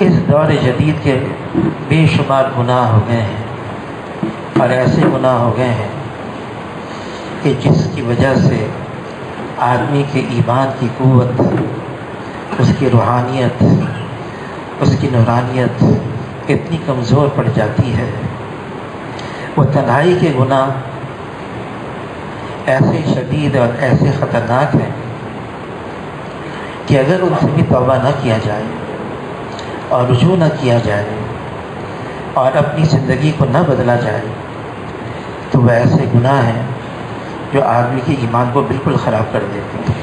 اس دور جدید کے بے شمار گناہ ہو گئے ہیں، اور ایسے گناہ ہو گئے ہیں کہ جس کی وجہ سے آدمی کے ایمان کی قوت، اس کی روحانیت، اس کی نورانیت اتنی کمزور پڑ جاتی ہے۔ وہ تنہائی کے گناہ ایسے شدید اور ایسے خطرناک ہیں کہ اگر ان سے بھی توبہ نہ کیا جائے اور رجوع نہ کیا جائے اور اپنی زندگی کو نہ بدلا جائے تو وہ ایسے گناہ ہیں جو آدمی کے ایمان کو بالکل خراب کر دیتے ہیں۔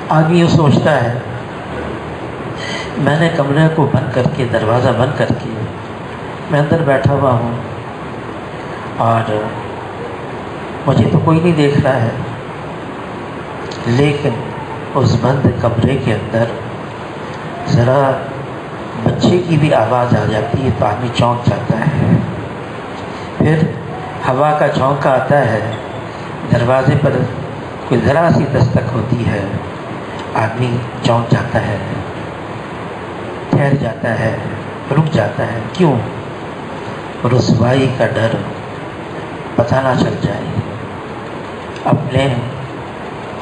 آدمی یہ سوچتا ہے میں نے کمرے کو بند کر کے، دروازہ بند کر کے میں اندر بیٹھا ہوا ہوں اور مجھے تو کوئی نہیں دیکھ رہا ہے، لیکن اس بند کمرے کے اندر ذرا بچے کی بھی آواز آ جاتی ہے تو آدمی چونک جاتا ہے۔ پھر ہوا کا جھونکا آتا ہے، دروازے پر کوئی ذرا سی دستک ہوتی ہے، آدمی چونک جاتا ہے، ٹھہر جاتا ہے، رک جاتا ہے۔ کیوں؟ رسوائی کا ڈر، پتہ نہ چل جائے۔ اپنے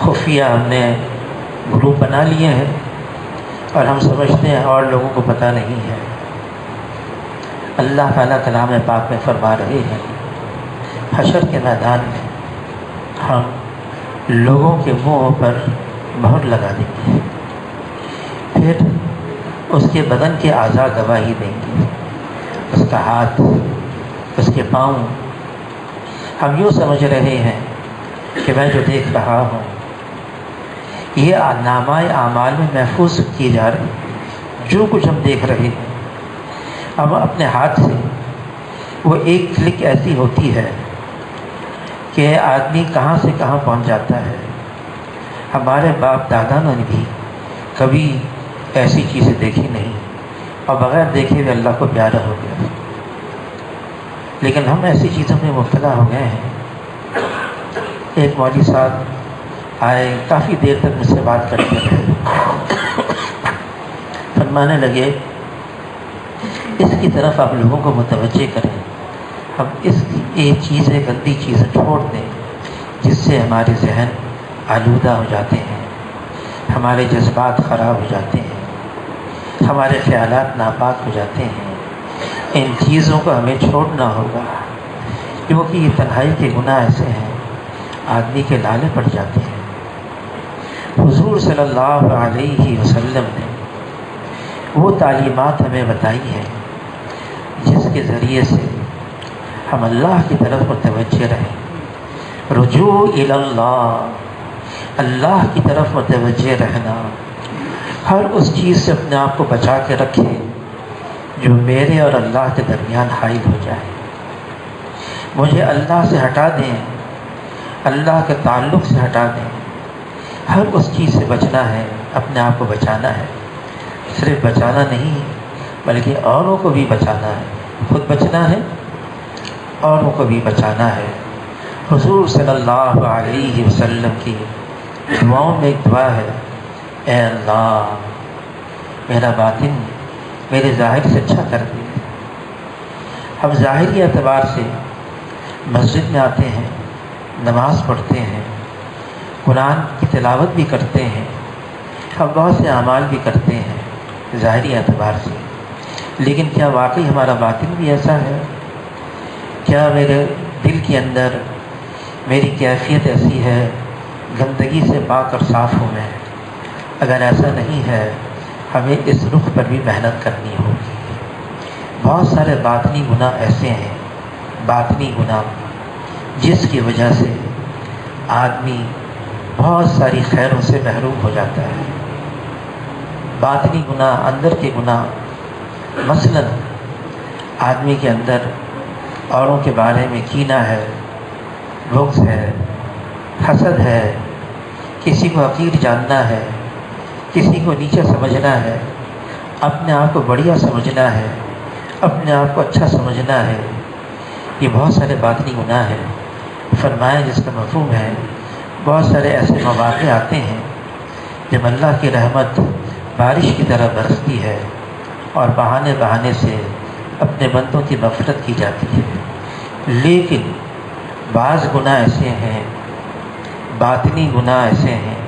خفیہ ہم نے گروپ بنا لیے ہیں اور ہم سمجھتے ہیں اور لوگوں کو پتہ نہیں ہے۔ اللہ تعالیٰ کلام پاک میں فرما رہے ہیں حشر کے میدان میں ہم لوگوں کے منہوں پر مہر لگا دیں گے، پھر اس کے بدن کے اعضاء گواہی دیں گے، اس کا ہاتھ، اس کے پاؤں۔ ہم یوں سمجھ رہے ہیں کہ میں جو دیکھ رہا ہوں یہ نامہ اعمال میں محفوظ کیے جا رہے ہیں۔ جو کچھ ہم دیکھ رہے ہیں ہم اپنے ہاتھ سے، وہ ایک کلک ایسی ہوتی ہے کہ آدمی کہاں سے کہاں پہنچ جاتا ہے۔ ہمارے باپ دادا نے بھی کبھی ایسی چیزیں دیکھی نہیں اور بغیر دیکھے ہوئے اللہ کو پیارا ہو گیا، لیکن ہم ایسی چیزوں میں مبتلا ہو گئے ہیں۔ ایک مولوی صاحب آئے، کافی دیر تک مجھ سے بات کرتے رہے، فرمانے لگے اس کی طرف آپ لوگوں کو متوجہ کریں، ہم اس کی ایک چیزیں، گندی چیزیں چھوڑ دیں جس سے ہمارے ذہن آلودہ ہو جاتے ہیں، ہمارے جذبات خراب ہو جاتے ہیں، ہمارے خیالات ناپاک ہو جاتے ہیں۔ ان چیزوں کو ہمیں چھوڑنا ہوگا، کیونکہ یہ تنہائی کے گناہ ایسے ہیں آدمی کے لالے پڑ جاتے ہیں۔ حضور صلی اللہ علیہ وسلم نے وہ تعلیمات ہمیں بتائی ہیں جس کے ذریعے سے ہم اللہ کی طرف متوجہ رہیں۔ رجوع الی اللہ، اللہ کی طرف متوجہ رہنا، ہر اس چیز سے اپنے آپ کو بچا کے رکھیں جو میرے اور اللہ کے درمیان حائل ہو جائے۔ مجھے اللہ سے ہٹا دیں، اللہ کے تعلق سے ہٹا دیں۔ ہر اس چیز سے بچنا ہے، اپنے آپ کو بچانا ہے۔ صرف بچانا نہیں بلکہ اوروں کو بھی بچانا ہے، خود بچنا ہے، اوروں کو بھی بچانا ہے۔ حضور صلی اللہ علیہ وسلم کی دعاؤں میں ایک دعا ہے، اے اللہ میرا باطن میرے ظاہر سے اچھا کر دے۔ ہم ظاہری اعتبار سے مسجد میں آتے ہیں، نماز پڑھتے ہیں، قرآن کی تلاوت بھی کرتے ہیں، ہم بہت سے اعمال بھی کرتے ہیں ظاہری اعتبار سے، لیکن کیا واقعی ہمارا باطن بھی ایسا ہے؟ کیا میرے دل کے اندر میری کیفیت ایسی ہے، گندگی سے پاک اور صاف ہوں میں؟ اگر ایسا نہیں ہے ہمیں اس رخ پر بھی محنت کرنی ہوگی۔ بہت سارے باطنی گناہ ایسے ہیں، باطنی گناہ جس کی وجہ سے آدمی بہت ساری خیروں سے محروم ہو جاتا ہے۔ باطنی گناہ، اندر کے گناہ، مثلا آدمی کے اندر اوروں کے بارے میں کینہ ہے، بغض ہے، حسد ہے، کسی کو حقیر جاننا ہے، کسی کو نیچا سمجھنا ہے، اپنے آپ کو بڑھیا سمجھنا ہے، اپنے آپ کو اچھا سمجھنا ہے۔ یہ بہت سارے باطنی گناہ ہیں۔ فرمایا جس کا مفہوم ہے، بہت سارے ایسے مواقع آتے ہیں جب اللہ کی رحمت بارش کی طرح برستی ہے اور بہانے بہانے سے اپنے بندوں کی مغفرت کی جاتی ہے، لیکن بعض گناہ ایسے ہیں، باطنی گناہ ایسے ہیں،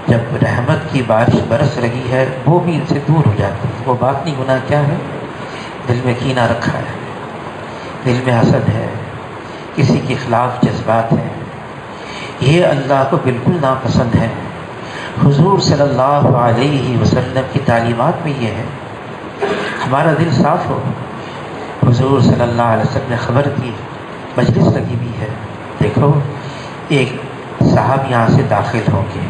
جب رحمت کی بارش برس رہی ہے وہ بھی ان سے دور ہو جاتی ہے۔ وہ باطنی گناہ کیا ہے؟ دل میں کینہ رکھا ہے، دل میں حسد ہے، کسی کے خلاف جذبات ہیں، یہ اللہ کو بالکل ناپسند ہے۔ حضور صلی اللہ علیہ وسلم کی تعلیمات میں یہ ہے، ہمارا دل صاف ہو۔ حضور صلی اللہ علیہ وسلم نے خبر کی، مجلس لگی ہوئی ہے، دیکھو ایک صاحب یہاں سے داخل ہوں گے،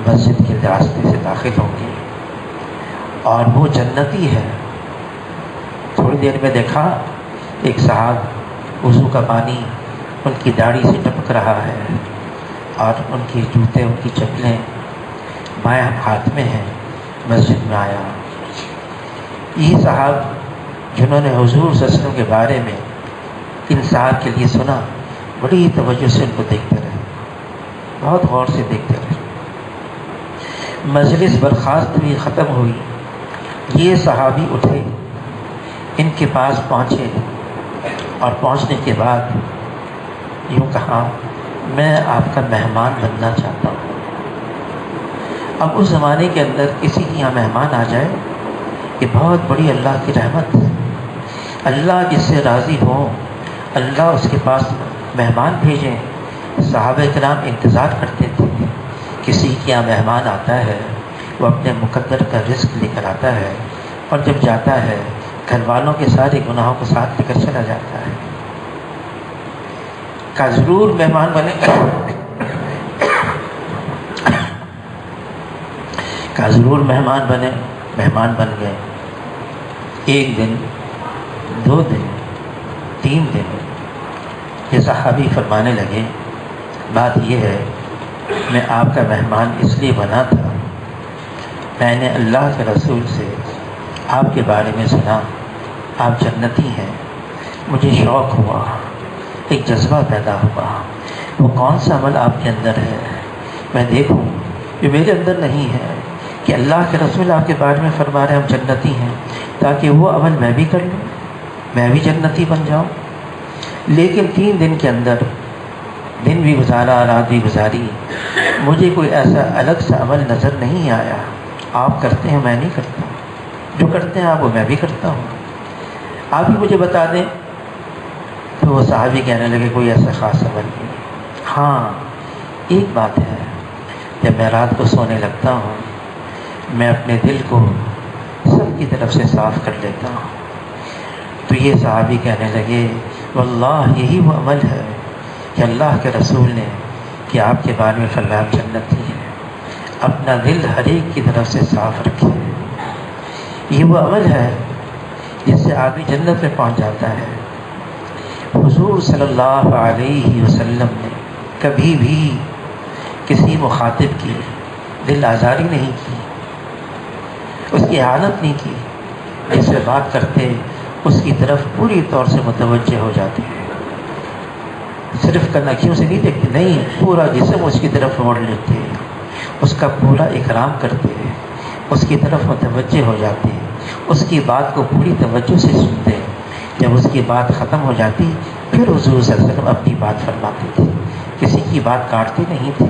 مسجد کے راستے سے داخل ہوں گے اور وہ جنتی ہے۔ تھوڑی دیر میں دیکھا ایک صاحب وضو کا پانی ان کی داڑھی سے ٹپک رہا ہے اور ان کی جوتے، ان کی چپلیں بائیں ہاتھ میں ہیں۔ مسجد میں آیا، یہ صاحب جنہوں نے حضور صلی اللہ علیہ وسلم کے بارے میں ان صاحب کے لیے سنا، بڑی توجہ سے ان کو دیکھتے رہے، بہت غور سے دیکھتے رہے۔ مجلس برخاست ہوئی، ختم ہوئی، یہ صحابی اٹھے، ان کے پاس پہنچے اور پہنچنے کے بعد یوں کہا، میں آپ کا مہمان بننا چاہتا ہوں۔ اب اس زمانے کے اندر کسی کے یہاں مہمان آ جائے، یہ بہت بڑی اللہ کی رحمت ہے۔ اللہ جس سے راضی ہو، اللہ اس کے پاس مہمان بھیجیں۔ صحابہ کرام انتظار کرتے تھے، کسی کے یہاں مہمان آتا ہے، وہ اپنے مقدر کا رزق لے کر آتا ہے اور جب جاتا ہے گھر والوں کے سارے گناہوں کو ساتھ لے کر چلا جاتا ہے۔ کا ضرور مہمان بنے، کا ضرور مہمان بنے، مہمان بن گئے۔ ایک دن، 2 دن، 3 دن، یہ صحابی فرمانے لگے، بات یہ ہے میں آپ کا مہمان اس لیے بنا تھا، میں نے اللہ کے رسول سے آپ کے بارے میں سنا، آپ جنتی ہیں، مجھے شوق ہوا، ایک جذبہ پیدا ہوا، وہ کون سا عمل آپ کے اندر ہے میں دیکھوں جو میرے اندر نہیں ہے، کہ اللہ کے رسول آپ کے بارے میں فرما رہے ہیں ہم جنتی ہیں، تاکہ وہ عمل میں بھی کر لوں، میں بھی جنتی بن جاؤں۔ لیکن 3 دن کے اندر، دن بھی گزارا، رات بھی گزاری، مجھے کوئی ایسا الگ سا عمل نظر نہیں آیا۔ آپ کرتے ہیں میں نہیں کرتا، جو کرتے ہیں آپ وہ میں بھی کرتا ہوں، آپ ہی مجھے بتا دیں۔ تو وہ صحابی کہنے لگے کوئی ایسا خاص عمل نہیں، ہاں ایک بات ہے، جب میں رات کو سونے لگتا ہوں میں اپنے دل کو سب کی طرف سے صاف کر لیتا ہوں۔ تو یہ صحابی کہنے لگے واللہ یہی وہ عمل ہے کہ اللہ کے رسول نے کہ آپ کے بارے میں فرمایا آپ جنتی ہیں، اپنا دل ہر ایک کی طرف سے صاف رکھے، یہ وہ عمل ہے جس سے آدمی جنت میں پہنچ جاتا ہے۔ حضور صلی اللہ علیہ وسلم نے کبھی بھی کسی مخاطب کی دل آزاری نہیں کی، اس کی اعانت نہیں کی، جس سے بات کرتے اس کی طرف پوری طور سے متوجہ ہو جاتے ہیں، صرف کنکھیوں سے نہیں دیکھتے، نہیں، پورا جسم اس کی طرف موڑ لیتے ہیں، اس کا پورا اکرام کرتے ہیں، اس کی طرف متوجہ ہو جاتے ہیں، اس کی بات کو پوری توجہ سے سنتے ہیں۔ جب اس کی بات ختم ہو جاتی پھر حضور صلی اللہ علیہ وسلم اپنی بات فرماتے تھے، کسی کی بات کاٹتے نہیں تھے۔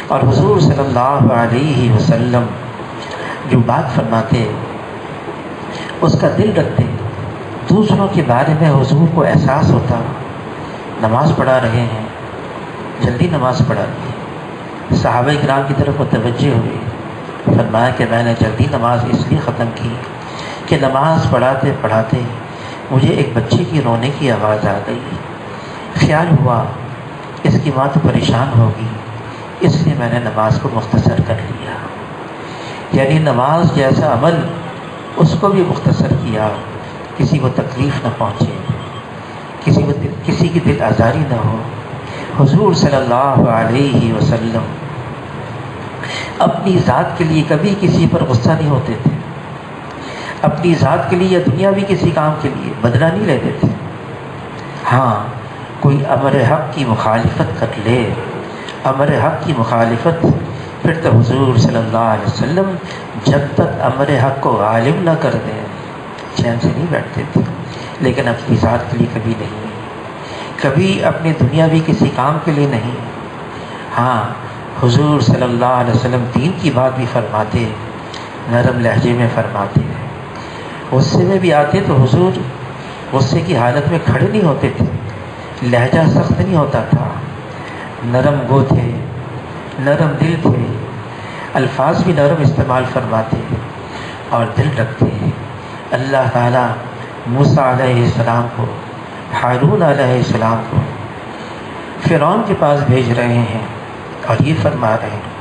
اور حضور صلی اللہ علیہ وسلم جو بات فرماتے اس کا دل رکھتے، دوسروں کے بارے میں حضور کو احساس ہوتا، نماز پڑھا رہے ہیں، جلدی نماز پڑھا دی، صحابہ کرام کی طرف متوجہ ہوئے، فرمایا کہ میں نے جلدی نماز اس لیے ختم کی کہ نماز پڑھاتے پڑھاتے مجھے ایک بچے کی رونے کی آواز آ گئی، خیال ہوا اس کی ماں تو پریشان ہوگی، اس لیے میں نے نماز کو مختصر کر لیا۔ یعنی نماز جیسا عمل اس کو بھی مختصر کیا، کسی کو تکلیف نہ پہنچے، کسی کی دل آزاری نہ ہو۔ حضور صلی اللہ علیہ وسلم اپنی ذات کے لیے کبھی کسی پر غصہ نہیں ہوتے تھے، اپنی ذات کے لیے یا دنیا بھی کسی کام کے لیے بدلہ نہیں لیتے تھے۔ ہاں کوئی امر حق کی مخالفت کر لے، امر حق کی مخالفت پھر تو حضور صلی اللہ علیہ وسلم جب تک امر حق کو غالب نہ کر دیں چین سے نہیں بیٹھتے تھے، لیکن اپنی ذات کے لیے کبھی نہیں، کبھی اپنے دنیاوی کسی کام کے لیے نہیں۔ ہاں حضور صلی اللہ علیہ وسلم دین کی بات بھی فرماتے، نرم لہجے میں فرماتے، غصے میں بھی آتے تو حضور غصے کی حالت میں کھڑے نہیں ہوتے تھے، لہجہ سخت نہیں ہوتا تھا، نرم گو تھے، نرم دل تھے، الفاظ بھی نرم استعمال فرماتے اور دل رکھتے۔ اللہ تعالیٰ موسیٰ علیہ السلام کو، ہارون علیہ السلام کو فرعون کے پاس بھیج رہے ہیں اور یہ فرما رہے ہیں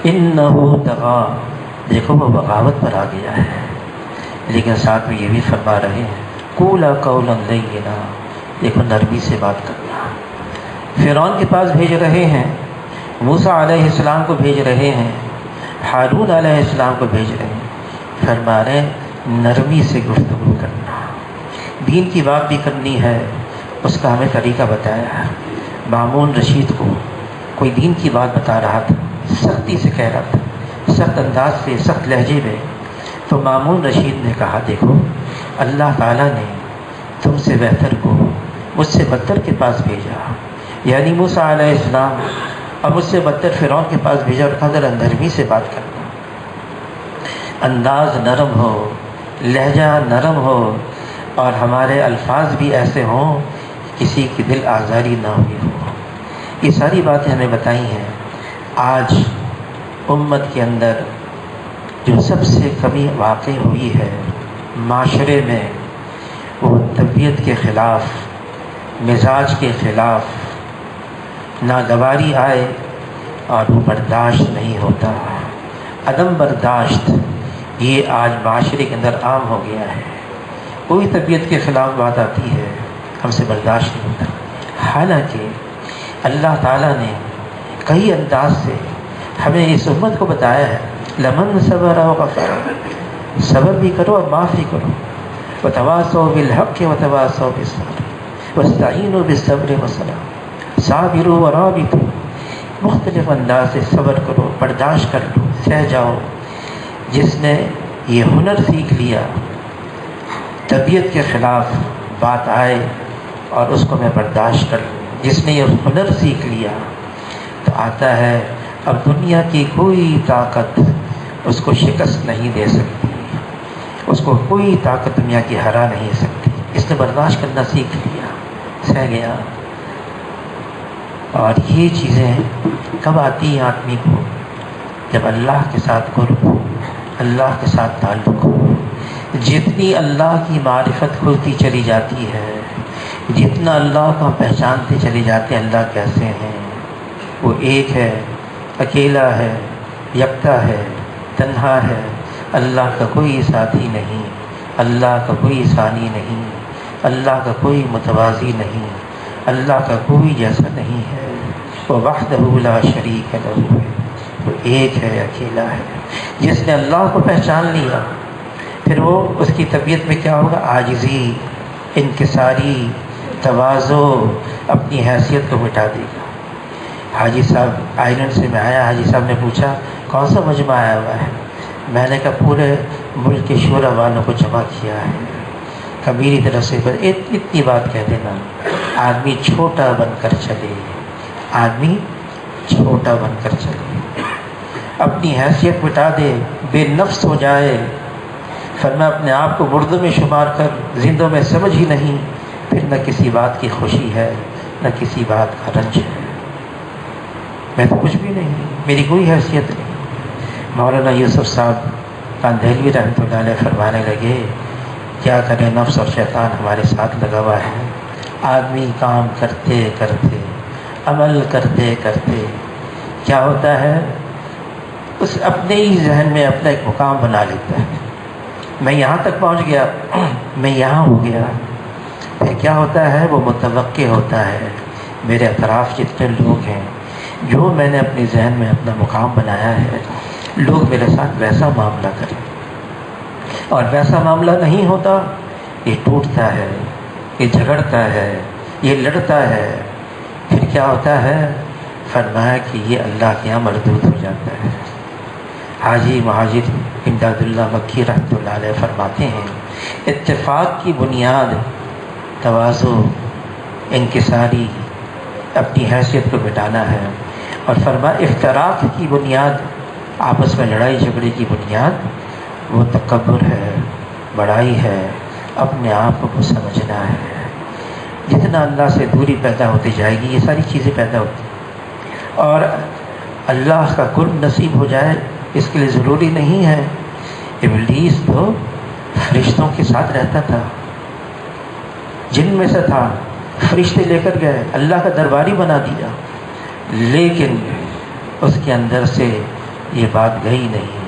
انہو طغیٰ، دیکھو وہ بغاوت پر آ گیا ہے، لیکن ساتھ میں یہ بھی فرما رہے ہیں قولا قولا لینا، دیکھو نرمی سے بات کرنا۔ فرعون کے پاس بھیج رہے ہیں، موسیٰ علیہ السلام کو بھیج رہے ہیں، ہارون علیہ السلام کو بھیج رہے ہیں، فرما رہے ہیں نرمی سے گفتگو کرنا، دین کی بات بھی کرنی ہے، اس کا ہمیں طریقہ بتایا ہے۔ مامون رشید کو کوئی دین کی بات بتا رہا تھا، سختی سے کہہ رہا تھا، سخت انداز سے، سخت لہجے میں، تو مامون رشید نے کہا دیکھو اللہ تعالیٰ نے تم سے بہتر کو مجھ سے بدتر کے پاس بھیجا، یعنی موسیٰ علیہ السلام، اور مجھ سے بدتر فرعون کے پاس بھیجا، اور قدر نرمی سے بات کرنا، انداز نرم ہو، لہجہ نرم ہو، اور ہمارے الفاظ بھی ایسے ہوں کسی کی دل آزاری نہ ہوئی ہو۔ یہ ساری باتیں ہمیں بتائی ہیں۔ آج امت کے اندر جو سب سے کمی واقع ہوئی ہے معاشرے میں، وہ طبیعت کے خلاف، مزاج کے خلاف ناگواری آئے اور وہ برداشت نہیں ہوتا، عدم برداشت، یہ آج معاشرے کے اندر عام ہو گیا ہے۔ کوئی طبیعت کے خلاف بات آتی ہے ہم سے برداشت نہیں ہوتا، حالانکہ اللہ تعالیٰ نے کئی انداز سے ہمیں اس امت کو بتایا ہے لمن صبر وغفر، صبر بھی کرو اور معاف بھی کرو، وتواصوا بالحق وتواصوا بالصبر واستعینوا بالصبر والصلاۃ، صابروا ورابطوا، مختلف انداز سے صبر کرو، برداشت کر لو، سہ جاؤ۔ جس نے یہ ہنر سیکھ لیا، طبیعت کے خلاف بات آئے اور اس کو میں برداشت کر لوں، جس نے یہ ہنر سیکھ لیا تو آتا ہے اب دنیا کی کوئی طاقت اس کو شکست نہیں دے سکتی، اس کو کوئی طاقت دنیا کی ہرا نہیں سکتی۔ اس نے برداشت کرنا سیکھ لیا، سہ گیا۔ اور یہ چیزیں کب آتی ہیں آدمی کو؟ جب اللہ کے ساتھ قرب ہو، اللہ کے ساتھ تعلق ہو۔ جتنی اللہ کی معرفت کھلتی چلی جاتی ہے، جتنا اللہ کو ہم پہچانتے چلے جاتے ہیں اللہ کیسے ہیں، وہ ایک ہے، اکیلا ہے، یکتا ہے، تنہا ہے، اللہ کا کوئی ساتھی نہیں، اللہ کا کوئی ثانی نہیں، اللہ کا کوئی متوازی نہیں، اللہ کا کوئی جیسا نہیں ہے، وہ وحدہ لا شریک لہ ہے، وہ ایک ہے، اکیلا ہے۔ جس نے اللہ کو پہچان لیا پھر وہ اس کی طبیعت میں کیا ہوگا؟ عاجزی، انکساری، تواضع، اپنی حیثیت کو مٹا دے گا۔ حاجی صاحب آئرلینڈ سے میں آیا، حاجی صاحب نے پوچھا کون سا مجمع آیا ہوا ہے؟ میں نے کہا پورے ملک کے شعراء والوں کو جمع کیا ہے۔ کبھی میری طرف سے اتنی بات کہہ دینا، آدمی چھوٹا بن کر چلے، آدمی چھوٹا بن کر چلے، اپنی حیثیت مٹا دے، بے نفس ہو جائے، فرمایا اپنے آپ کو مردوں میں شمار کر زندوں میں سمجھ ہی نہیں، پھر نہ کسی بات کی خوشی ہے نہ کسی بات کا رنج ہے۔ میں تو کچھ بھی نہیں، میری کوئی حیثیت نہیں۔ مولانا یوسف صاحب کاندھیلوی رحمۃ اللہ علیہ فرمانے لگے کیا کریں، نفس اور شیطان ہمارے ساتھ لگا ہوا ہے۔ آدمی کام کرتے کرتے، عمل کرتے کرتے کیا ہوتا ہے، اس اپنے ہی ذہن میں اپنا ایک مقام بنا لیتا ہے، میں یہاں تک پہنچ گیا، میں یہاں ہو گیا۔ پھر کیا ہوتا ہے، وہ متوقع ہوتا ہے میرے اطراف جتنے لوگ ہیں، جو میں نے اپنے ذہن میں اپنا مقام بنایا ہے، لوگ میرے ساتھ ویسا معاملہ کریں، اور ویسا معاملہ نہیں ہوتا، یہ ٹوٹتا ہے، یہ جھگڑتا ہے، یہ لڑتا ہے، پھر کیا ہوتا ہے؟ فرمایا کہ یہ اللہ کے یہاں مردود ہو جاتا ہے۔ حاجی مہاجر امداد اللہ مکی رحمۃ اللہ علیہ فرماتے ہیں اتفاق کی بنیاد تواضع، انکساری، اپنی حیثیت کو مٹانا ہے، اور افتراق کی بنیاد، آپس میں لڑائی جھگڑے کی بنیاد وہ تکبر ہے، بڑائی ہے، اپنے آپ کو سمجھنا ہے۔ جتنا اللہ سے دوری پیدا ہوتی جائے گی یہ ساری چیزیں پیدا ہوتی ہیں، اور اللہ کا قرب نصیب ہو جائے اس کے لیے ضروری نہیں ہے۔ ابلیس تو فرشتوں کے ساتھ رہتا تھا، جن میں سے تھا، فرشتے لے کر گئے، اللہ کا درباری بنا دیا، لیکن اس کے اندر سے یہ بات گئی نہیں۔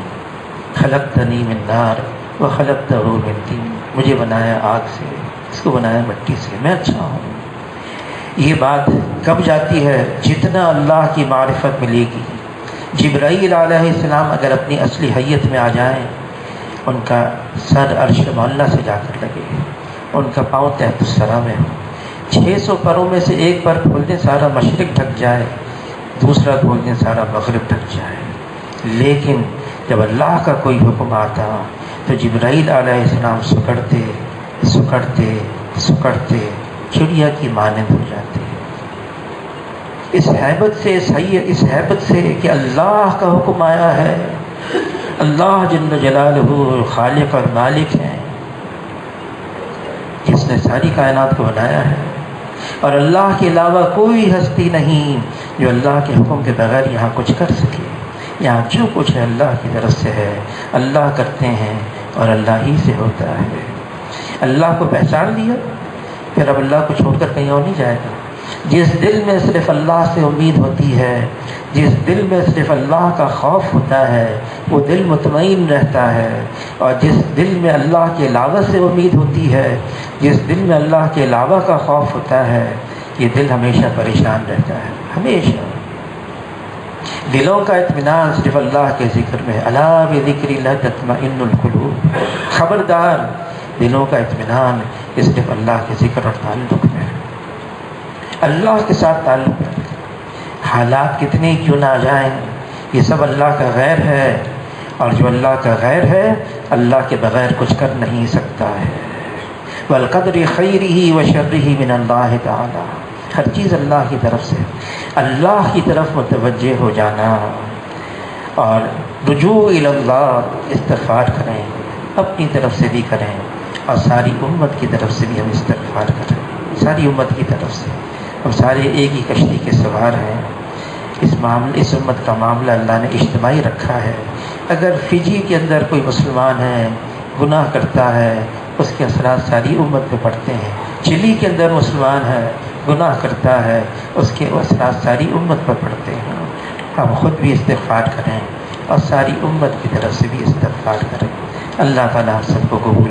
خلقتنی من نار وخلقتہ من طین، مجھے بنایا آگ سے، اس کو بنایا مٹی سے، میں اچھا ہوں۔ یہ بات کب جاتی ہے؟ جتنا اللہ کی معرفت ملے گی۔ جبرائیل علیہ السلام اگر اپنی اصلی حیت میں آ جائیں، ان کا سر عرش معلیٰ سے جا کر لگے، ان کا پاؤں تحت الثری میں ہو، 600 پروں میں سے ایک پر کھول دیں سارا مشرق ڈھک جائے، دوسرا کھول دیں سارا مغرب ڈھک جائے، لیکن جب اللہ کا کوئی حکم آتا تو جبرائیل علیہ السلام سکڑتے سکڑتے سکڑتے چڑیا کی مانند ہو جاتے۔ اس ہیبت سے، اس ہیبت سے کہ اللہ کا حکم آیا ہے، اللہ جل جلالہ خالق اور مالک ہیں، جس نے ساری کائنات کو بنایا ہے، اور اللہ کے علاوہ کوئی ہستی نہیں جو اللہ کے حکم کے بغیر یہاں کچھ کر سکے۔ یہاں جو کچھ ہے اللہ کی طرف سے ہے، اللہ کرتے ہیں اور اللہ ہی سے ہوتا ہے۔ اللہ کو پہچان لیا، پھر اب اللہ کو چھوڑ کر کہیں اور نہیں جائے گا۔ جس دل میں صرف اللہ سے امید ہوتی ہے، جس دل میں صرف اللہ کا خوف ہوتا ہے، وہ دل مطمئن رہتا ہے، اور جس دل میں اللہ کے علاوہ سے امید ہوتی ہے، جس دل میں اللہ کے علاوہ کا خوف ہوتا ہے، یہ دل ہمیشہ پریشان رہتا ہے، ہمیشہ۔ دلوں کا اطمینان صرف اللہ کے ذکر میں ہے۔ الا بذکر اللہ تطمئن القلوب، خبردار، دلوں کا اطمینان یہ صرف اللہ کے ذکر اور تعلق میں ہے۔ اللہ کے ساتھ تعلق ہے، حالات کتنے کیوں نہ آ جائیں، یہ سب اللہ کا غیر ہے، اور جو اللہ کا غیر ہے اللہ کے بغیر کچھ کر نہیں سکتا ہے۔ والقدر خیرہ وشرہ من اللہ تعالی، ہر چیز اللہ کی طرف سے، اللہ کی طرف متوجہ ہو جانا، اور رجوع الی اللہ، استغفار کریں، اپنی طرف سے بھی کریں اور ساری امت کی طرف سے بھی ہم استغفار کریں، ساری امت کی طرف سے۔ ہم سارے ایک ہی کشتی کے سوار ہیں، اس امت کا معاملہ اللہ نے اجتماعی رکھا ہے۔ اگر فجی کے اندر کوئی مسلمان ہے گناہ کرتا ہے، اس کے اثرات ساری امت پہ پڑتے ہیں۔ چلی کے اندر مسلمان ہے گناہ کرتا ہے، اس کے اثرات ساری امت پر پڑتے ہیں۔ ہم خود بھی استغفار کریں اور ساری امت کی طرف سے بھی استغفار کریں۔ اللہ تعالیٰ ہم سب کو قبول